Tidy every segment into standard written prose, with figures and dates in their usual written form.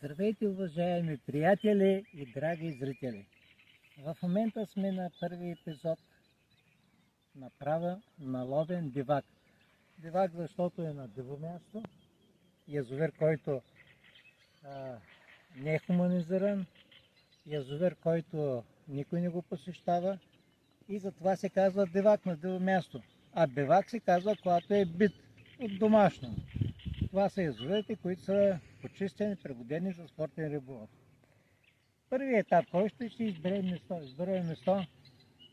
Здравейте, уважаеми приятели и драги зрители! В момента сме на първи епизод на права на ловен бивак. Бивак, защото е на диво място, язовир, който не е хуманизиран, язовир, който никой не го посещава и затова се казва бивак на диво място. А бивак се казва, когато е бит от домашно. Това са язовирите, които са почистени, пригодени за спортен риболов. Първият етап, който ще изберем место. Изберем место,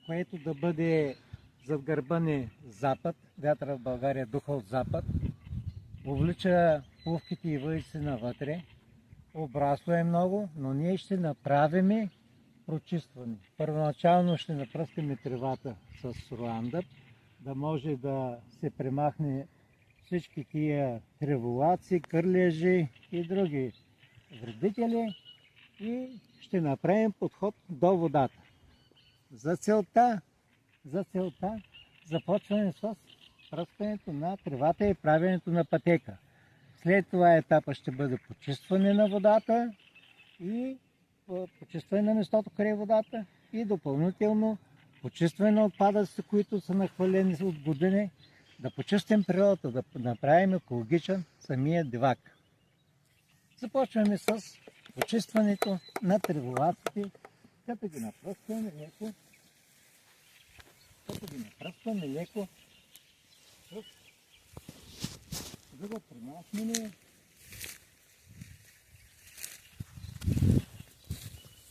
което да бъде зад гърба ни запад. Вятъра в България духа от запад. Увлича плувките и въдиците навътре. Обрасва е много, но ние ще направим прочистване. Първоначално ще напръскаме тревата с Руандъп, да може да се премахне всички тия треволаци, кърлежи и други вредители и ще направим подход до водата. За целта започваме с пръскането на тревата и правенето на пътека. След това етапа ще бъде почистване на водата и почистване на местото край водата и допълнително почистване на отпадъците, които са нахвалени от години, да почистим природата, да направим екологичен самия бивак. Започваме с почистването на треволаците, като ги напръскваме леко,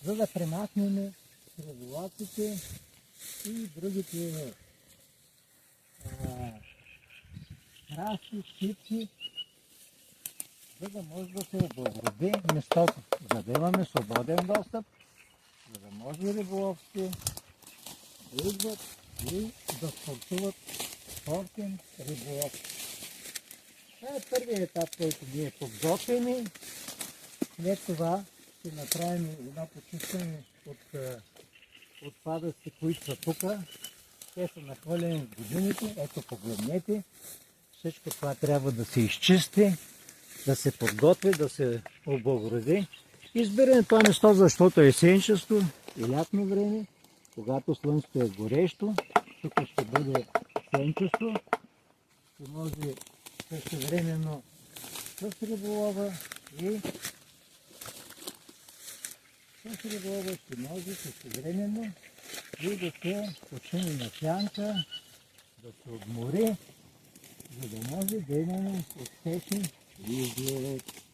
за да премахнем треволаците и другите красти, щипки, за да може да се облагороди местото, за да имаме свободен достъп, за да може риболовците да идват и да спортуват спортен риболов. Това е първият етап, който ние подготвяме. След това ще направим едно почистване от отпадъците, които са тук. Те са нахвърлени в годините. Ето, погледнете. Всичко това трябва да се изчисти, да се подготви, да се облагороди. Избираме това место, защото е сенчесто и лятно време, когато слънцето е горещо. Тук ще бъде сенчесто, ще може същевременно с риболова и ще може същевременно и да се почини на сянка, да се отмори, за да може да имаме успешен излет.